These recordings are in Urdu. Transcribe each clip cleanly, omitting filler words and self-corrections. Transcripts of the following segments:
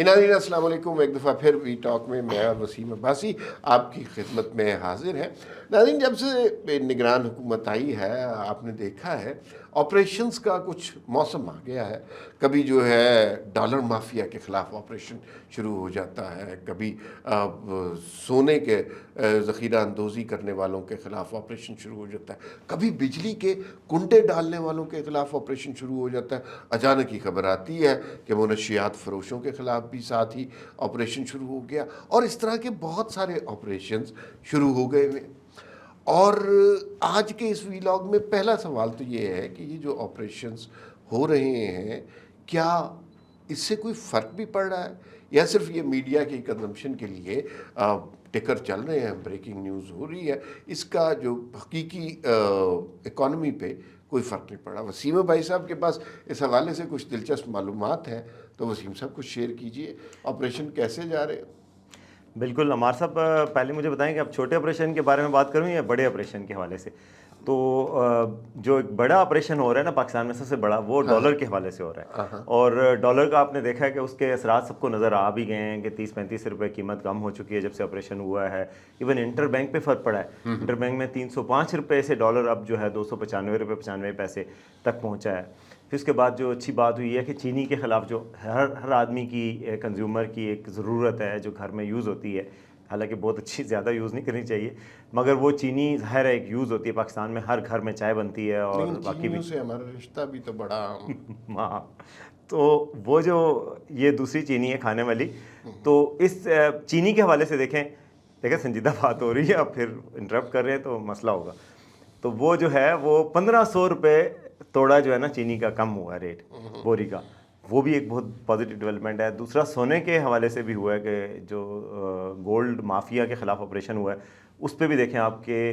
ناظرین السلام علیکم، ایک دفعہ پھر وی ٹاک میں میں اور وسیم عباسی آپ کی خدمت میں حاضر ہیں۔ ناظرین، جب سے نگران حکومت آئی ہے آپ نے دیکھا ہے آپریشنز کا کچھ موسم آ گیا ہے۔ کبھی جو ہے ڈالر مافیا کے خلاف آپریشن شروع ہو جاتا ہے، کبھی سونے کے ذخیرہ اندوزی کرنے والوں کے خلاف آپریشن شروع ہو جاتا ہے، کبھی بجلی کے کنڈے ڈالنے والوں کے خلاف آپریشن شروع ہو جاتا ہے۔ اچانک ہی خبر آتی ہے کہ منشیات فروشوں کے خلاف بھی ساتھ ہی آپریشن شروع ہو گیا، اور اس طرح کے بہت سارے آپریشنز شروع ہو گئے ہوئے۔ اور آج کے اس ویلاگ میں پہلا سوال تو یہ ہے کہ یہ جو آپریشنز ہو رہے ہیں کیا اس سے کوئی فرق بھی پڑ رہا ہے، یا صرف یہ میڈیا کی کنزمپشن کے لیے ٹکر چل رہے ہیں، بریکنگ نیوز ہو رہی ہے، اس کا جو حقیقی اکانومی پہ کوئی فرق نہیں پڑا؟ وسیم بھائی صاحب کے پاس اس حوالے سے کچھ دلچسپ معلومات ہیں، تو وسیم صاحب کچھ شیئر کیجئے، آپریشن کیسے جا رہے ہیں؟ بالکل عمار صاحب، پہلے مجھے بتائیں کہ آپ چھوٹے آپریشن کے بارے میں بات کروں یا بڑے آپریشن کے حوالے سے؟ تو جو ایک بڑا آپریشن ہو رہا ہے نا پاکستان میں، سب سے بڑا، وہ ڈالر کے حوالے سے ہو رہا ہے، اور ڈالر کا آپ نے دیکھا ہے کہ اس کے اثرات سب کو نظر آ بھی گئے ہیں کہ 30-35 روپے قیمت کم ہو چکی ہے جب سے آپریشن ہوا ہے۔ ایون انٹر بینک پہ فرق پڑا ہے، انٹر بینک میں 305 روپے سے ڈالر اب جو ہے 295 روپے 95 پیسے تک پہنچا ہے۔ پھر اس کے بعد جو اچھی بات ہوئی ہے کہ چینی کے خلاف جو ہر آدمی کی، کنزیومر کی ایک ضرورت ہے جو گھر میں یوز ہوتی ہے، حالانکہ بہت اچھی، زیادہ یوز نہیں کرنی چاہیے، مگر وہ چینی ظاہر ہے ایک یوز ہوتی ہے پاکستان میں، ہر گھر میں چائے بنتی ہے اور لیکن باقی بھی چینیوں سے ہمارا رشتہ بھی تو بڑا ہاں، تو وہ جو یہ دوسری چینی ہے کھانے والی، تو اس چینی کے حوالے سے دیکھیں سنجیدہ بات ہو رہی ہے، اب پھر انٹرپٹ کر رہے ہیں تو مسئلہ ہوگا۔ تو وہ جو ہے وہ 1500 روپے توڑا جو ہے نا چینی کا کم ہوا ہے ریٹ بوری کا، وہ بھی ایک بہت پازیٹیو ڈیولپمنٹ ہے۔ دوسرا سونے کے حوالے سے بھی ہوا ہے کہ جو گولڈ مافیا کے خلاف آپریشن ہوا ہے، اس پہ بھی دیکھیں آپ کہ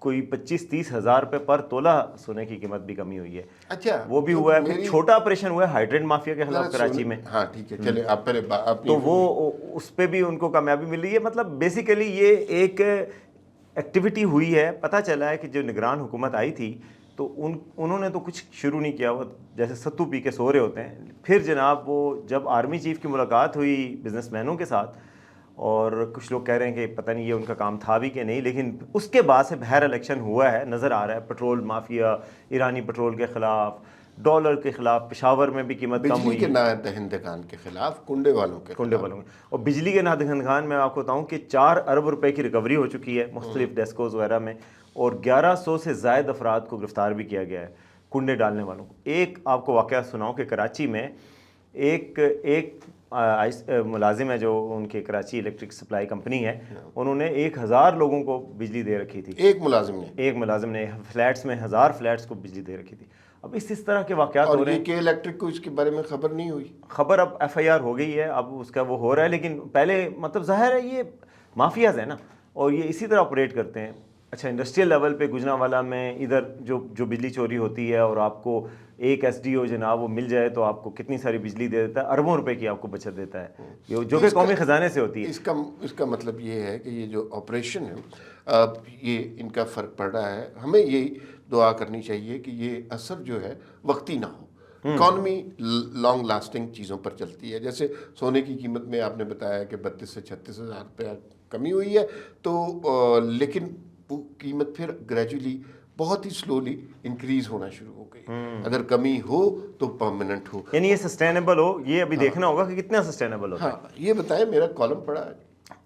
کوئی 25-30 ہزار روپے پر تولہ سونے کی قیمت بھی کمی ہوئی ہے۔ اچھا وہ بھی ہوا ہے۔ پھر چھوٹا آپریشن ہوا ہے ہائیڈرینٹ مافیا کے خلاف کراچی میں، ہاں ٹھیک ہے، چلے آپ پہلے تو وہ اس پہ بھی ان کو کامیابی مل رہی ہے۔ مطلب بیسیکلی یہ ایک ایکٹیویٹی ہوئی ہے، پتہ چلا ہے کہ جو نگران حکومت آئی تھی تو انہوں نے تو کچھ شروع نہیں کیا، وہ جیسے ستو پی کے سو رہے ہوتے ہیں۔ پھر جناب وہ جب آرمی چیف کی ملاقات ہوئی بزنس مینوں کے ساتھ، اور کچھ لوگ کہہ رہے ہیں کہ پتہ نہیں یہ ان کا کام تھا بھی کہ نہیں، لیکن اس کے بعد سے بہر الیکشن ہوا ہے، نظر آ رہا ہے پٹرول مافیا، ایرانی پٹرول کے خلاف، ڈالر کے خلاف، پشاور میں بھی قیمت کم بجلی ہوئی، کے نادہندگان کے خلاف، کنڈے والوں کے کنڈے خلاف۔ والوں میں۔ اور بجلی کے نادہندگان میں آپ کو بتاؤں کہ 4 ارب روپے کی ریکوری ہو چکی ہے مختلف ڈیسکوز وغیرہ میں، اور 1100 سے زائد افراد کو گرفتار بھی کیا گیا ہے کنڈے ڈالنے والوں کو۔ ایک آپ کو واقعہ سناؤں کہ کراچی میں ایک ملازم ہے جو ان کے کراچی الیکٹرک سپلائی کمپنی ہے، انہوں نے 1000 لوگوں کو بجلی دے رکھی تھی، ایک ملازم نے فلیٹس میں 1000 فلیٹس کو بجلی دے رکھی تھی۔ اب اس طرح کے واقعات ہو اور رہے یہ ہیں۔ کہ الیکٹرک کو اس کے بارے میں خبر نہیں ہوئی؟ خبر اب ایف آئی آر ہو گئی ہے، اب اس کا وہ ہو رہا ہے، لیکن پہلے مطلب ظاہر ہے یہ مافیاز ہیں نا، اور یہ اسی طرح آپریٹ کرتے ہیں۔ اچھا، انڈسٹریل لیول پہ گجرانوالہ میں ادھر جو بجلی چوری ہوتی ہے، اور آپ کو ایک ایس ڈی او جناب وہ مل جائے تو آپ کو کتنی ساری بجلی دے دیتا ہے، اربوں روپے کی آپ کو بچت دیتا ہے، جو کہ قومی خزانے سے ہوتی ہے۔ اس کا مطلب یہ ہے کہ یہ جو آپریشن ہے یہ ان کا فرق پڑ رہا ہے۔ ہمیں یہی دعا کرنی چاہیے کہ یہ اثر جو ہے وقتی نہ ہو، اکانومی لانگ لاسٹنگ چیزوں پر چلتی ہے۔ جیسے سونے کی قیمت میں آپ نے بتایا کہ 32 سے 36 ہزار روپیہ کمی ہوئی ہے، تو لیکن وہ قیمت پھر گریجولی بہت ہی سلولی انکریز ہونا شروع ہو گئی۔ اگر کمی ہو تو پرماننٹ ہو، یعنی یہ سسٹینیبل ہو، یہ ابھی دیکھنا ہوگا کہ کتنا سسٹینیبل ہوتا ہے۔ ہاں یہ بتائیں، میرا کالم پڑھا ہے؟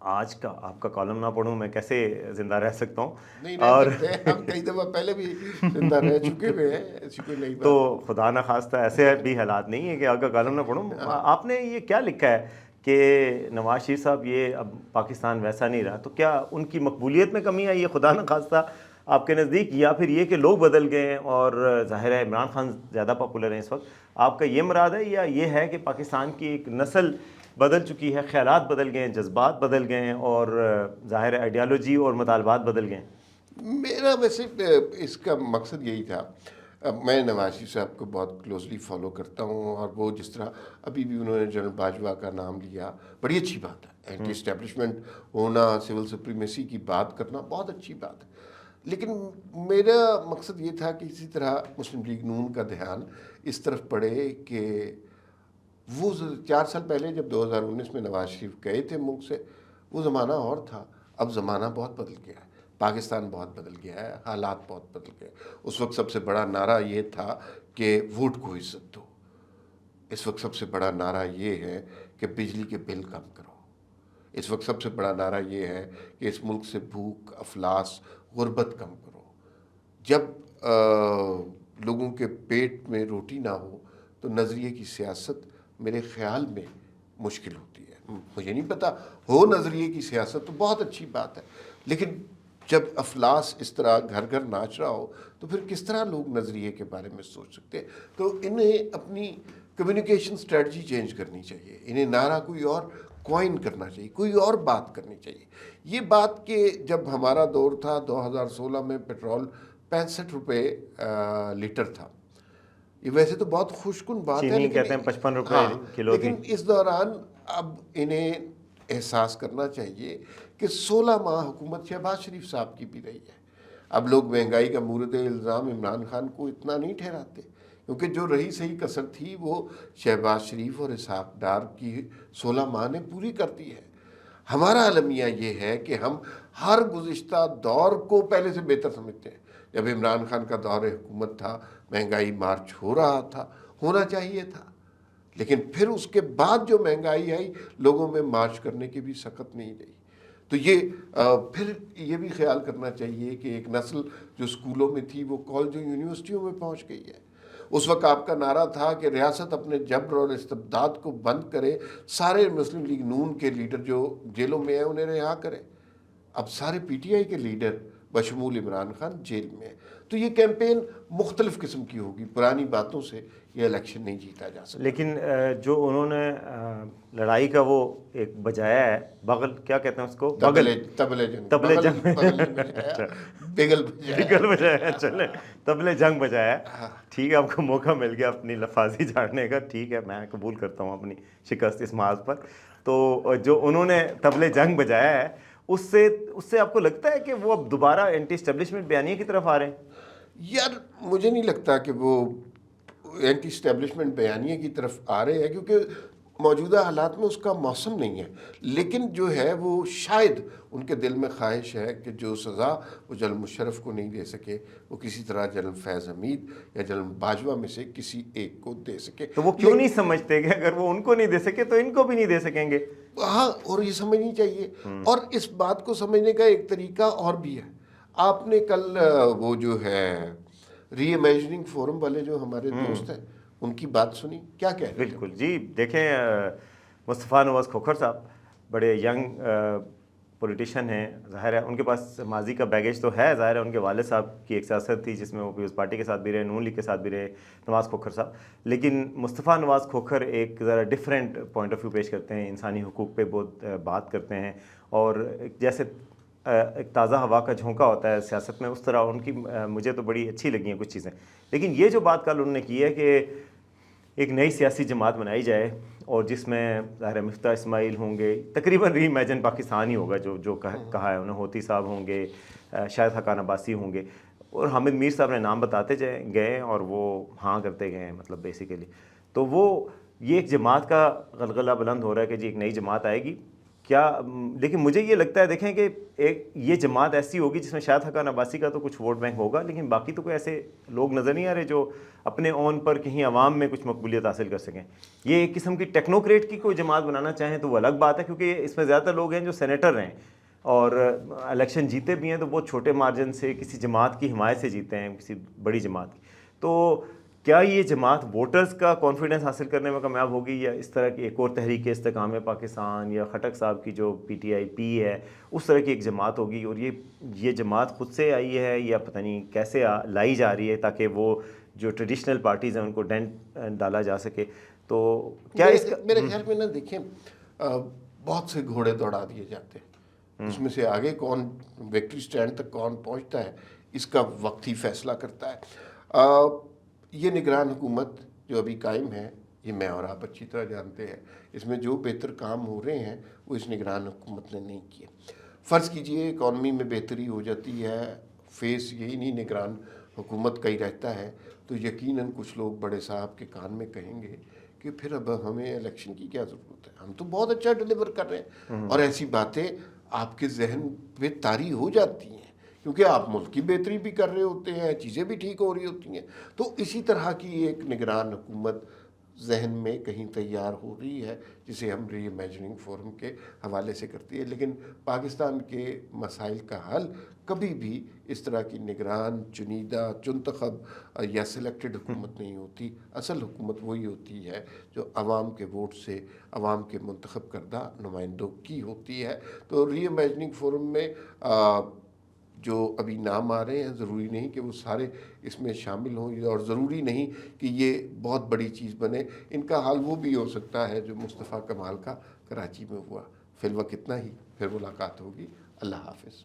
آج کا آپ کا کالم نہ پڑھوں میں کیسے زندہ رہ سکتا ہوں؟ نہیں رہ سکتے، ہم کئی دفعہ پہلے بھی زندہ رہ چکے ہوئے ہیں، ایسی کوئی نئی تو بات۔ خدا نہ خواستہ ایسے بھی حالات نہیں ہیں کہ آپ کا کالم نہ پڑھوں۔ آپ نے یہ کیا لکھا ہے کہ نواز شریف صاحب یہ اب پاکستان ویسا نہیں رہا، تو کیا ان کی مقبولیت میں کمی آئی ہے خدا نہ خواستہ آپ کے نزدیک، یا پھر یہ کہ لوگ بدل گئے ہیں اور ظاہر ہے عمران خان زیادہ پاپولر ہیں اس وقت؟ آپ کا یہ مراد ہے، یا یہ ہے کہ پاکستان کی ایک نسل بدل چکی ہے، خیالات بدل گئے ہیں، جذبات بدل گئے ہیں، اور ظاہر ہے آئیڈیالوجی اور مطالبات بدل گئے ہیں؟ میرا ویسے اس کا مقصد یہی تھا، میں نواز شریف صاحب کو بہت کلوزلی فالو کرتا ہوں، اور وہ جس طرح ابھی بھی انہوں نے جنرل باجوہ کا نام لیا، بڑی اچھی بات ہے۔ اینٹی اسٹیبلشمنٹ ہونا، سول سپریمیسی کی بات کرنا بہت اچھی بات ہے، لیکن میرا مقصد یہ تھا کہ اسی طرح مسلم لیگ نون کا دھیان اس طرف پڑے کہ وہ 4 سال پہلے جب 2019 میں نواز شریف گئے تھے ملک سے، وہ زمانہ اور تھا. اب زمانہ بہت بدل گیا ہے، پاکستان بہت بدل گیا ہے، حالات بہت بدل گئے. اس وقت سب سے بڑا نعرہ یہ تھا کہ ووٹ کو عزت دو. اس وقت سب سے بڑا نعرہ یہ ہے کہ بجلی کے بل کم کرو. اس وقت سب سے بڑا نعرہ یہ ہے کہ اس ملک سے بھوک، افلاس، غربت کم کرو. جب لوگوں کے پیٹ میں روٹی نہ ہو تو نظریے کی سیاست میرے خیال میں مشکل ہوتی ہے. مجھے نہیں پتا، ہو نظریے کی سیاست تو بہت اچھی بات ہے، لیکن جب افلاس اس طرح گھر گھر ناچ رہا ہو تو پھر کس طرح لوگ نظریے کے بارے میں سوچ سکتے ہیں؟ تو انہیں اپنی کمیونیکیشن سٹریٹجی چینج کرنی چاہیے. انہیں نعرہ کوئی اور کوائن کرنا چاہیے، کوئی اور بات کرنی چاہیے. یہ بات کہ جب ہمارا دور تھا 2016 میں پیٹرول 65 روپے لیٹر تھا، یہ ویسے تو بہت خوش کن بات ہے، چینی لیکن کہتے ہیں 55 روپے ہاں، کلو تھی. لیکن اس دوران اب انہیں احساس کرنا چاہیے کہ 16 ماہ حکومت شہباز شریف صاحب کی بھی رہی ہے. اب لوگ مہنگائی کا مورد الزام عمران خان کو اتنا نہیں ٹھہراتے، کیونکہ جو رہی صحیح کسر تھی وہ شہباز شریف اور اسحاق ڈار کی 16 ماہ نے پوری کر دی ہے. ہمارا المیہ یہ ہے کہ ہم ہر گزشتہ دور کو پہلے سے بہتر سمجھتے ہیں. جب عمران خان کا دور حکومت تھا، مہنگائی مارچ ہو رہا تھا، ہونا چاہیے تھا، لیکن پھر اس کے بعد جو مہنگائی آئی لوگوں میں مارچ کرنے کی بھی سخت نہیں رہی. تو یہ پھر یہ بھی خیال کرنا چاہیے کہ ایک نسل جو اسکولوں میں تھی وہ کالجوں یونیورسٹیوں میں پہنچ گئی ہے. اس وقت آپ کا نعرہ تھا کہ ریاست اپنے جبر اور استبداد کو بند کرے، سارے مسلم لیگ نون کے لیڈر جو جیلوں میں ہیں انہیں رہا کرے. اب سارے پی ٹی آئی کے لیڈر بشمول عمران خان جیل میں ہیں. تو یہ کیمپین مختلف قسم کی ہوگی. پرانی باتوں سے یہ الیکشن نہیں جیتا جا سکتا. لیکن جو انہوں نے لڑائی کا وہ ایک بجایا ہے، بغل کیا کہتے ہیں اس کو، بغل تبلے جنگ، تبلے جنگ بغل نہیں بجایا، بگل بجایا. بگل بجایا، چلے تبلے جنگ بجایا. ٹھیک ہے، آپ کو موقع مل گیا اپنی لفاظی جھاڑنے کا، ٹھیک ہے، میں قبول کرتا ہوں اپنی شکست اس محاذ پر. تو جو انہوں نے تبلے جنگ بجایا ہے، اس سے آپ کو لگتا ہے کہ وہ اب دوبارہ اینٹی اسٹیبلشمنٹ بیانیے کی طرف آ رہے ہیں؟ یار مجھے نہیں لگتا کہ وہ اینٹی اسٹیبلشمنٹ بیانیے کی طرف آ رہے ہیں، کیونکہ موجودہ حالات میں اس کا موسم نہیں ہے. لیکن جو ہے وہ شاید ان کے دل میں خواہش ہے کہ جو سزا وہ جنرل مشرف کو نہیں دے سکے وہ کسی طرح جنرل فیض حمید یا جنرل باجوہ میں سے کسی ایک کو دے سکے. تو وہ کیوں نہیں سمجھتے کہ اگر وہ ان کو نہیں دے سکے تو ان کو بھی نہیں دے سکیں گے؟ ہاں، اور یہ سمجھنی چاہیے. اور اس بات کو سمجھنے کا ایک طریقہ اور بھی ہے. آپ نے کل وہ جو ہے ری امیجننگ فورم والے جو ہمارے دوست ہیں ان کی بات سنی، کیا کہہ رہے ہیں؟ بالکل جی. دیکھیں مصطفیٰ نواز کھوکھر صاحب بڑے ینگ پولیٹیشین ہیں. ظاہر ہے ان کے پاس ماضی کا بیگیج تو ہے، ظاہر ہے ان کے والد صاحب کی ایک سیاست تھی جس میں وہ پیپلز پارٹی کے ساتھ بھی رہے، نون لیگ کے ساتھ بھی رہے نواز کھوکھر صاحب. لیکن مصطفیٰ نواز کھوکھر ایک ذرا ڈفرینٹ پوائنٹ آف ویو پیش کرتے ہیں، انسانی حقوق پہ بہت بات کرتے ہیں، اور جیسے ایک تازہ ہوا کا جھونکا ہوتا ہے سیاست میں، اس طرح ان کی مجھے تو بڑی اچھی لگی ہیں کچھ چیزیں. لیکن یہ جو بات کل انہوں نے کی ہے کہ ایک نئی سیاسی جماعت بنائی جائے اور جس میں ظاہر مفتاح اسماعیل ہوں گے، تقریباً ری امیجن پاکستان ہی ہوگا جو کہا ہے انہیں، ہوتی صاحب ہوں گے، شاید حقان عباسی ہوں گے، اور حامد میر صاحب نے نام بتاتے گئے اور وہ ہاں کرتے گئے ہیں مطلب بیسیکلی. تو وہ یہ ایک جماعت کا غلغلہ بلند ہو رہا ہے کہ جی ایک نئی جماعت آئے گی کیا. لیکن مجھے یہ لگتا ہے دیکھیں کہ ایک یہ جماعت ایسی ہوگی جس میں شاید حقان عباسی کا تو کچھ ووٹ بینک ہوگا، لیکن باقی تو کوئی ایسے لوگ نظر نہیں آ رہے جو اپنے اون پر کہیں عوام میں کچھ مقبولیت حاصل کر سکیں. یہ ایک قسم کی ٹیکنوکریٹ کی کوئی جماعت بنانا چاہیں تو وہ الگ بات ہے، کیونکہ اس میں زیادہ تر لوگ ہیں جو سینیٹر ہیں اور الیکشن جیتے بھی ہیں تو بہت چھوٹے مارجن سے کسی جماعت کی حمایت سے جیتے ہیں، کسی بڑی جماعت کی. تو کیا یہ جماعت ووٹرز کا کانفیڈنس حاصل کرنے میں کامیاب ہوگی، یا اس طرح کی ایک اور تحریک استحکام پاکستان یا خٹک صاحب کی جو پی ٹی آئی پی ہے اس طرح کی ایک جماعت ہوگی؟ اور یہ جماعت خود سے آئی ہے یا پتہ نہیں کیسے لائی جا رہی ہے تاکہ وہ جو ٹریڈیشنل پارٹیز ہیں ان کو ڈینٹ ڈالا جا سکے؟ تو کیا اس کا میرے خیال میں نا دیکھیں بہت سے گھوڑے دوڑا دیے جاتے ہیں، اس میں سے آگے کون وکٹری سٹینڈ تک کون پہنچتا ہے اس کا وقت ہی فیصلہ کرتا ہے. یہ نگران حکومت جو ابھی قائم ہے، یہ میں اور آپ اچھی طرح جانتے ہیں، اس میں جو بہتر کام ہو رہے ہیں وہ اس نگران حکومت نے نہیں کیے. فرض کیجئے اکانومی میں بہتری ہو جاتی ہے، فیس یہی نہیں نگران حکومت کا ہی رہتا ہے، تو یقیناً کچھ لوگ بڑے صاحب کے کان میں کہیں گے کہ پھر اب ہمیں الیکشن کی کیا ضرورت ہے، ہم تو بہت اچھا ڈیلیور کر رہے ہیں. اور ایسی باتیں آپ کے ذہن پہ طاری ہو جاتی ہیں کیونکہ آپ ملک کی بہتری بھی کر رہے ہوتے ہیں، چیزیں بھی ٹھیک ہو رہی ہوتی ہیں. تو اسی طرح کی ایک نگران حکومت ذہن میں کہیں تیار ہو رہی ہے جسے ہم ری امیجننگ فورم کے حوالے سے کرتی ہے. لیکن پاکستان کے مسائل کا حل کبھی بھی اس طرح کی نگران، چنیدہ، چنتخب یا سلیکٹڈ حکومت نہیں ہوتی. اصل حکومت وہی ہوتی ہے جو عوام کے ووٹ سے، عوام کے منتخب کردہ نمائندوں کی ہوتی ہے. تو ری امیجننگ فورم میں جو ابھی نام آ رہے ہیں ضروری نہیں کہ وہ سارے اس میں شامل ہوں، اور ضروری نہیں کہ یہ بہت بڑی چیز بنے. ان کا حال وہ بھی ہو سکتا ہے جو مصطفیٰ کمال کا کراچی میں ہوا. فی الوقت اتنا ہی، پھر ملاقات ہوگی. اللہ حافظ.